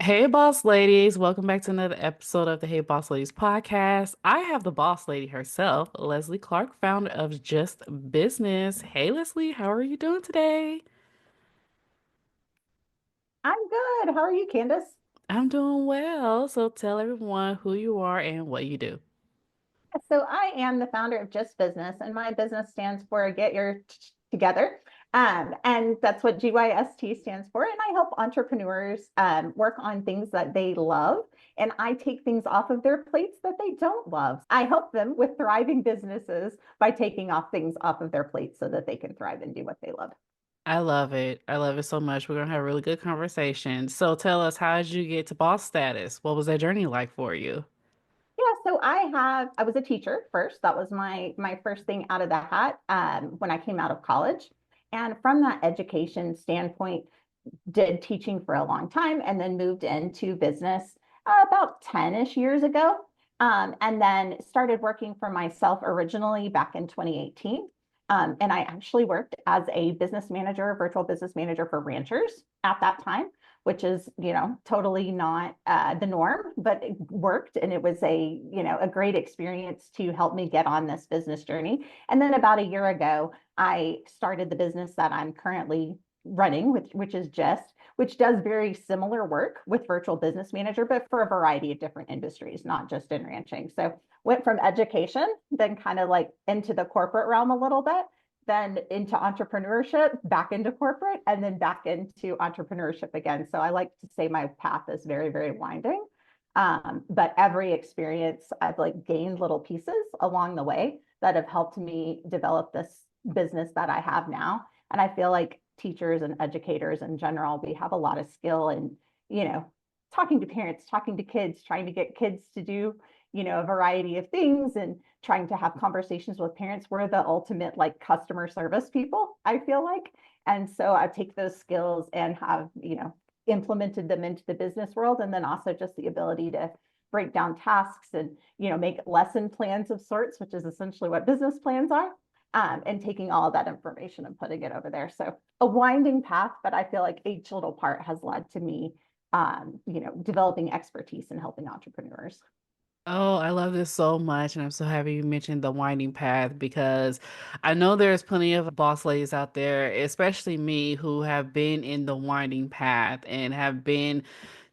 Hey, boss ladies. Welcome back to another episode of the Hey, Boss Ladies podcast. I have the boss lady herself, Leslie Clark, founder of GYST Business. Hey, Leslie, how are you doing today? I'm good. How are you, Candace? I'm doing well. So tell everyone who you are and what you do. So I am the founder of Just Business, and my business stands for Get Your Together. And that's what GYST stands for. And I help entrepreneurs work on things that they love. And I take things off of their plates that they don't love. I help them with thriving businesses by taking off things off of their plates so that they can thrive and do what they love. I love it. I love it so much. We're going to have a really good conversation. So tell us, how did you get to boss status? What was that journey like for you? Yeah, so I was a teacher first. That was my first thing out of the hat when I came out of college. And from that education standpoint, did teaching for a long time and then moved into business about 10-ish years ago. And then started working for myself originally back in 2018. And I actually worked as a business manager, virtual business manager for ranchers at that time, which is, totally not the norm, but it worked. And it was a great experience to help me get on this business journey. And then about a year ago, I started the business that I'm currently running, which is Just, which does very similar work with virtual business manager, but for a variety of different industries, not just in ranching. So went from education, then kind of like into the corporate realm a little bit, then into entrepreneurship, back into corporate, and then back into entrepreneurship again. So I like to say my path is very, very winding. But every experience, I've like gained little pieces along the way that have helped me develop this business that I have now. And I feel like teachers and educators in general, we have a lot of skill in, you know, talking to parents, talking to kids, trying to get kids to do, a variety of things and trying to have conversations with parents. We're the ultimate like customer service people, I feel like. And so I take those skills and have, implemented them into the business world. And then also just the ability to break down tasks and, make lesson plans of sorts, which is essentially what business plans are. And taking all of that information and putting it over there. So a winding path, but I feel like each little part has led to me, developing expertise in helping entrepreneurs. Oh, I love this so much, and I'm so happy you mentioned the winding path because I know there's plenty of boss ladies out there, especially me, who have been in the winding path and have been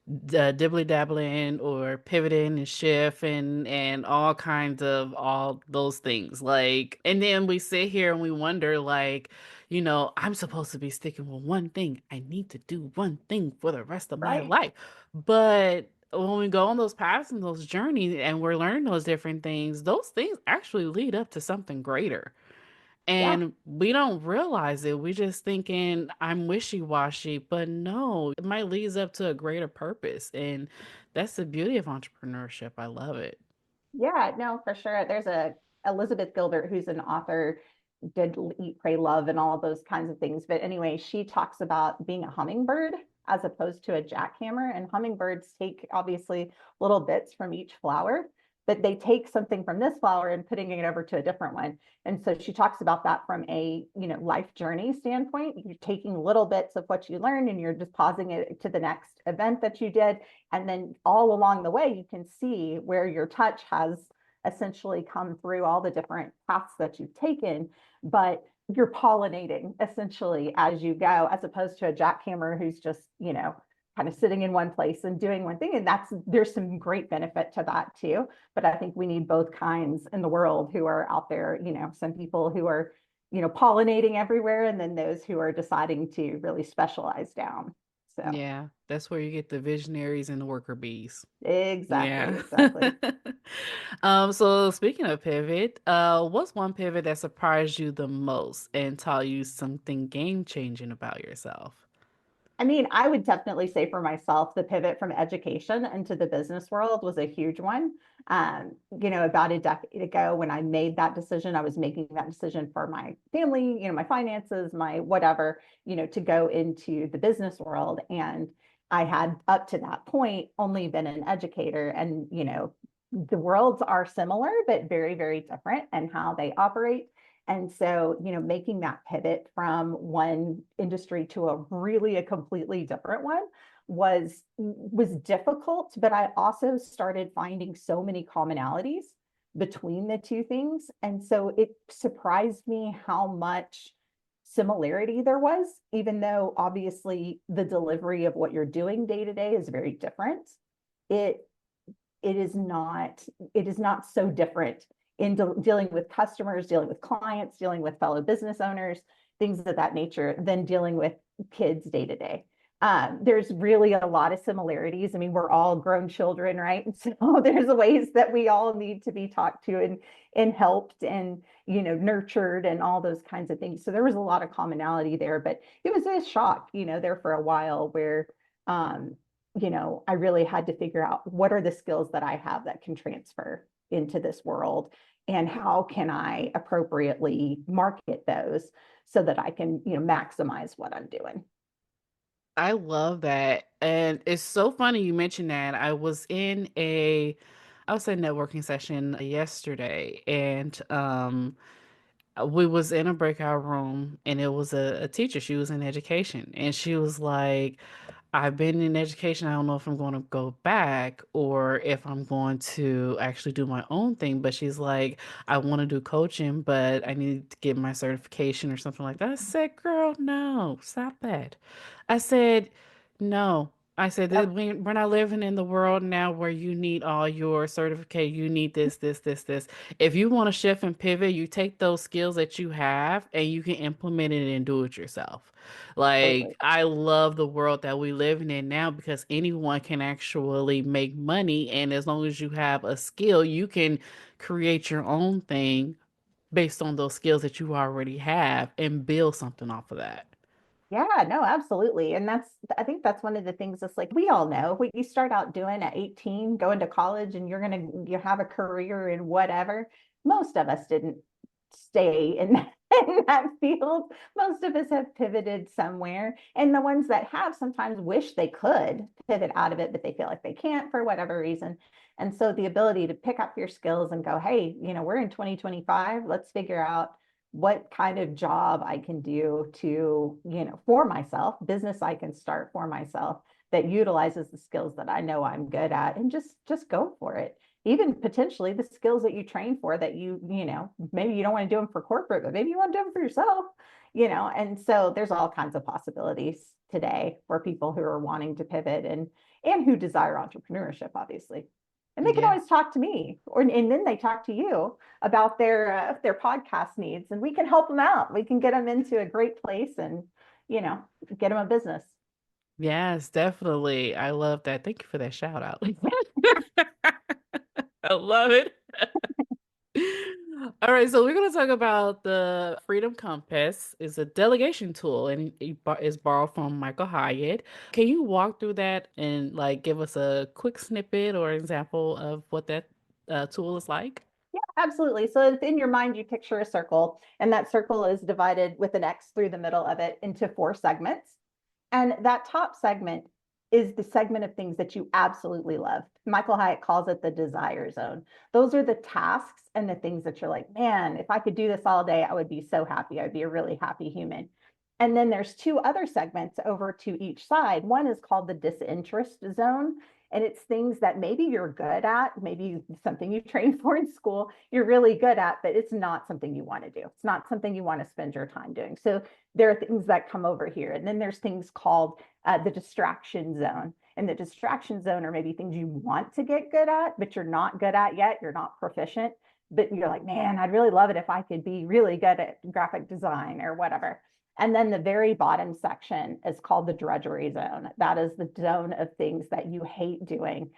dibbly dabbling or pivoting and shifting and all kinds of all those things. Like, and then we sit here and we wonder, like, I'm supposed to be sticking with one thing. I need to do one thing for the rest of my Right. life. But when we go on those paths and those journeys and we're learning those different things, those things actually lead up to something greater. Yeah. And we don't realize it. We just thinking I'm wishy-washy, but no, it might lead up to a greater purpose. And that's the beauty of entrepreneurship. I love it. Yeah, no, for sure. There's a Elizabeth Gilbert who's an author, did Eat, Pray, Love, and all of those kinds of things. But anyway, she talks about being a hummingbird as opposed to a jackhammer. And hummingbirds take obviously little bits from each flower, but they take something from this flower and putting it over to a different one. And so she talks about that from a, life journey standpoint. You're taking little bits of what you learned and you're depositing it to the next event that you did. And then all along the way, you can see where your touch has essentially come through all the different paths that you've taken, but you're pollinating essentially as you go, as opposed to a jackhammer who's just, kind of sitting in one place and doing one thing. And there's some great benefit to that too. But I think we need both kinds in the world who are out there, some people who are, pollinating everywhere, and then those who are deciding to really specialize down. So Yeah, that's where you get the visionaries and the worker bees. exactly, Yeah. exactly. So speaking of pivot, what's one pivot that surprised you the most and taught you something game-changing about yourself? I mean, I would definitely say for myself, the pivot from education into the business world was a huge one. About a decade ago, when I made that decision, I was making that decision for my family, my finances, my whatever, to go into the business world. And I had up to that point only been an educator. And, the worlds are similar, but very, very different and how they operate. And so, making that pivot from one industry to a completely different one was difficult, but I also started finding so many commonalities between the two things. And so it surprised me how much similarity there was, even though obviously the delivery of what you're doing day to day is very different. It it is not it is not so different in dealing with customers, dealing with clients, dealing with fellow business owners, things of that nature, than dealing with kids day to day. There's really a lot of similarities. I mean, we're all grown children, right? And so there's ways that we all need to be talked to and helped and nurtured and all those kinds of things. So there was a lot of commonality there, but it was a shock, there for a while where um, I really had to figure out what are the skills that I have that can transfer into this world and how can I appropriately market those so that I can, maximize what I'm doing. I love that. And it's so funny you mentioned that. I was in a networking session yesterday, and we was in a breakout room, and it was a teacher. She was in education, and she was like, I've been in education. I don't know if I'm going to go back or if I'm going to actually do my own thing. But she's like, I want to do coaching, but I need to get my certification or something like that. I said, girl, no, stop that. I said, no. I said, Yep. we're not living in the world now where you need all your certificate. You need this. If you want to shift and pivot, you take those skills that you have and you can implement it and do it yourself. Totally. Like, I love the world that we living in now because anyone can actually make money. And as long as you have a skill, you can create your own thing based on those skills that you already have and build something off of that. Yeah, no, absolutely. And I think that's one of the things that's like we all know what you start out doing at 18, going to college and you have a career in whatever. Most of us didn't stay in in that field. Most of us have pivoted somewhere. And the ones that have sometimes wish they could pivot out of it, but they feel like they can't for whatever reason. And so the ability to pick up your skills and go, hey, we're in 2025, let's figure out what kind of job I can do to, for myself, business I can start for myself that utilizes the skills that I know I'm good at and just go for it. Even potentially the skills that you train for that maybe you don't want to do them for corporate, but maybe you want to do them for yourself, and so there's all kinds of possibilities today for people who are wanting to pivot and who desire entrepreneurship, obviously. And they can Yeah. always talk to me, and then they talk to you about their podcast needs, and we can help them out. We can get them into a great place, and you know, get them a business. Yes, definitely. I love that. Thank you for that shout out. I love it. All right, so we're going to talk about the Freedom Compass. Is a delegation tool and is borrowed from Michael Hyatt. Can you walk through that and like give us a quick snippet or example of what that tool is like? Yeah, absolutely. So if in your mind you picture a circle, and that circle is divided with an X through the middle of it into 4 segments. And that top segment is the segment of things that you absolutely love. Michael Hyatt calls it the desire zone. Those are the tasks and the things that you're like, man, if I could do this all day, I would be so happy. I'd be a really happy human. And then there's 2 other segments over to each side. One is called the disinterest zone. And it's things that maybe you're good at, maybe something you trained for in school, you're really good at, but it's not something you want to do. It's not something you want to spend your time doing. So there are things that come over here. And then there's things called the distraction zone. And the distraction zone are maybe things you want to get good at, but you're not good at yet. You're not proficient, but you're like, man, I'd really love it if I could be really good at graphic design or whatever. And then the very bottom section is called the drudgery zone. That is the zone of things that you hate doing,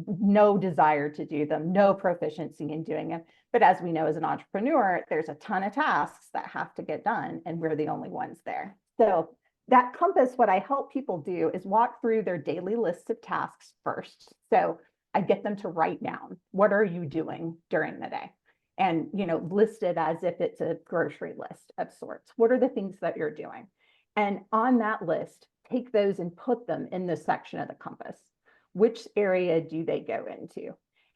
no desire to do them, no proficiency in doing them. But as we know, as an entrepreneur, there's a ton of tasks that have to get done, and we're the only ones there. So that compass, what I help people do is walk through their daily lists of tasks first. So I get them to write down, what are you doing during the day? And list it as if it's a grocery list of sorts. What are the things that you're doing? And on that list, take those and put them in this section of the compass. Which area do they go into?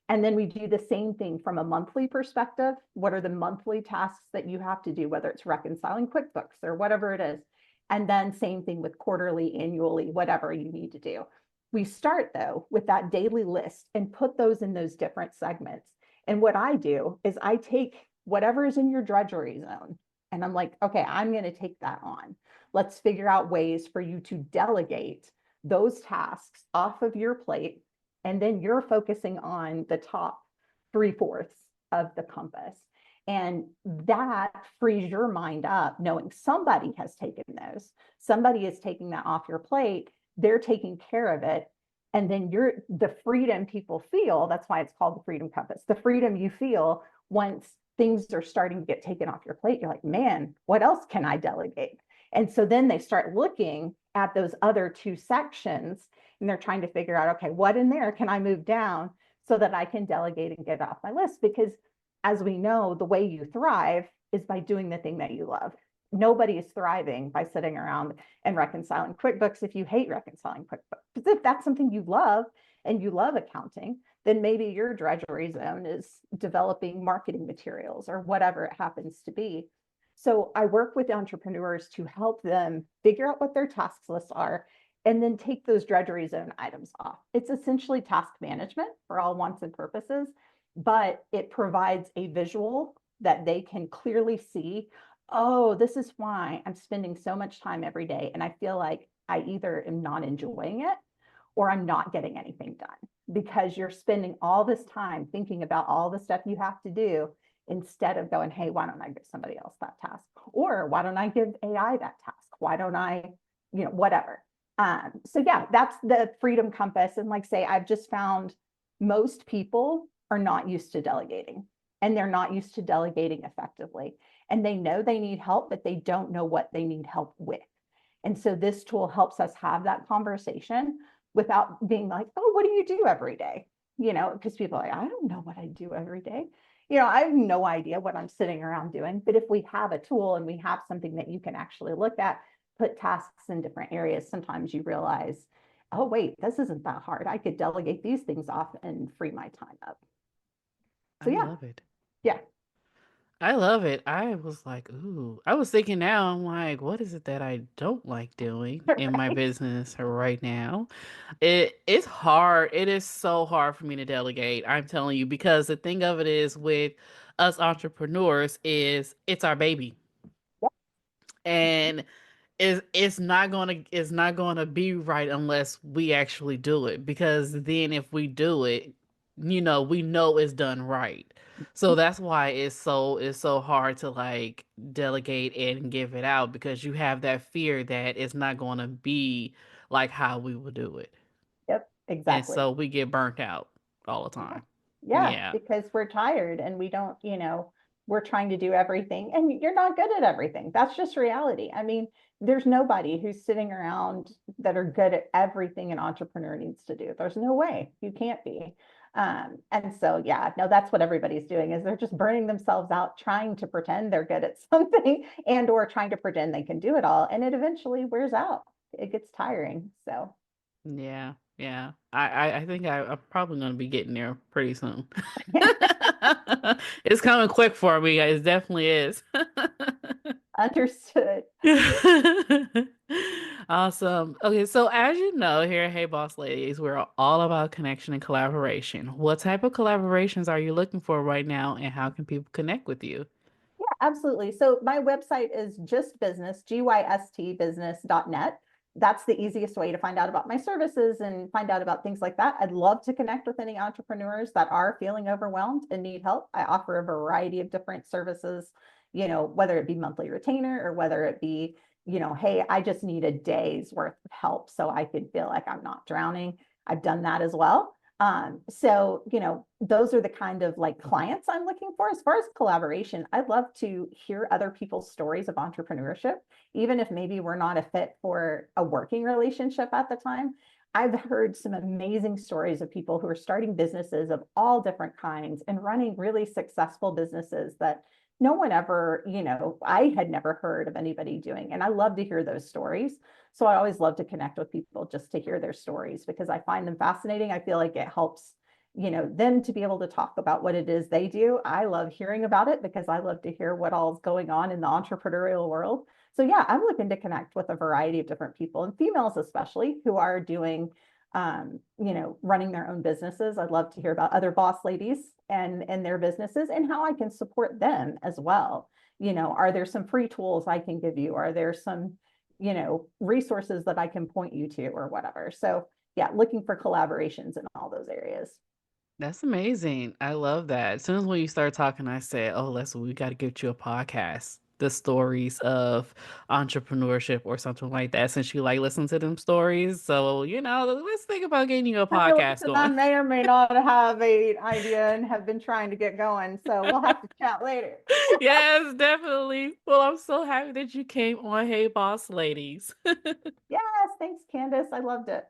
And then we do the same thing from a monthly perspective. What are the monthly tasks that you have to do, whether it's reconciling QuickBooks or whatever it is? And then same thing with quarterly, annually, whatever you need to do. We start though with that daily list and put those in those different segments. And what I do is I take whatever is in your drudgery zone and I'm like, okay, I'm going to take that on. Let's figure out ways for you to delegate those tasks off of your plate. And then you're focusing on the top 3/4 of the compass. And that frees your mind up knowing somebody has taken those. Somebody is taking that off your plate. They're taking care of it. And then the freedom people feel, that's why it's called the freedom compass. The freedom you feel once things are starting to get taken off your plate, you're like, man, what else can I delegate? And so then they start looking at those other two sections and they're trying to figure out, okay, what in there can I move down so that I can delegate and get off my list? Because as we know, the way you thrive is by doing the thing that you love. Nobody is thriving by sitting around and reconciling QuickBooks if you hate reconciling QuickBooks. But if that's something you love and you love accounting, then maybe your drudgery zone is developing marketing materials or whatever it happens to be. So I work with entrepreneurs to help them figure out what their task lists are and then take those drudgery zone items off. It's essentially task management for all wants and purposes, but it provides a visual that they can clearly see. Oh, this is why I'm spending so much time every day. And I feel like I either am not enjoying it or I'm not getting anything done because you're spending all this time thinking about all the stuff you have to do instead of going, hey, why don't I give somebody else that task? Or why don't I give AI that task? Why don't I, whatever. So yeah, that's the freedom compass. And like say, I've just found most people are not used to delegating and they're not used to delegating effectively. And they know they need help, but they don't know what they need help with. And so this tool helps us have that conversation without being like, oh, what do you do every day? Because people are like, I don't know what I do every day. I have no idea what I'm sitting around doing. But if we have a tool and we have something that you can actually look at, put tasks in different areas, sometimes you realize, oh, wait, this isn't that hard. I could delegate these things off and free my time up. So I yeah, love it. yeah. I love it. I was like, ooh. I was thinking now, I'm like, what is it that I don't like doing in my Right. business right now? It's hard. It is so hard for me to delegate. I'm telling you, because the thing of it is with us entrepreneurs is it's our baby. Yep. And it's not gonna be right unless we actually do it. Because then if we do it, we know it's done right. So that's why it's so hard to like delegate and give it out because you have that fear that it's not gonna be like how we would do it. Yep, And exactly. so we get burnt out all the Yeah. time. Yeah, Yeah. because we're tired and we don't, we're trying to do everything and you're not good at everything. That's just reality. I mean, there's nobody who's sitting around that are good at everything an entrepreneur needs to do. There's no way. You can't be. And so, yeah, no, that's what everybody's doing is they're just burning themselves out trying to pretend they're good at something and or trying to pretend they can do it all. And it eventually wears out. It gets tiring. So Yeah, yeah. I think I'm probably gonna be getting there pretty soon. It's coming quick for me, guys. It definitely is. understood. Awesome. Okay, so as you know, here at Hey Boss Ladies, we're all about connection and collaboration. What type of collaborations are you looking for right now, and how can people connect with you? Yeah, absolutely. So my website is just business, GYSTbusiness.net. That's the easiest way to find out about my services and find out about things like that. I'd love to connect with any entrepreneurs that are feeling overwhelmed and need help. I offer a variety of different services, whether it be monthly retainer or whether it be, hey, I just need a day's worth of help so I could feel like I'm not drowning. I've done that as well. So, those are the kind of like clients I'm looking for. As far as collaboration, I'd love to hear other people's stories of entrepreneurship, even if maybe we're not a fit for a working relationship at the time. I've heard some amazing stories of people who are starting businesses of all different kinds and running really successful businesses that no one ever, I had never heard of anybody doing. And I love to hear those stories. So I always love to connect with people just to hear their stories because I find them fascinating. I feel like it helps, them to be able to talk about what it is they do. I love hearing about it because I love to hear what all is going on in the entrepreneurial world. So yeah, I'm looking to connect with a variety of different people and females especially who are doing running their own businesses. I'd love to hear about other boss ladies and their businesses and how I can support them as well. Are there some free tools I can give you? Are there some, resources that I can point you to or whatever? So yeah, looking for collaborations in all those areas. That's amazing. I love that. As soon as when you start talking, I said, "Oh, Leslie, we got to get you a podcast. The stories of entrepreneurship or something like that." Since you like listen to them stories, so let's think about getting you a Hey, podcast listen, I going. may or may not have a idea and have been trying to get going, so we'll have to chat later. Yes, definitely. Well, I'm so happy that you came on. Hey, boss ladies. Yes, thanks, Candace. I loved it.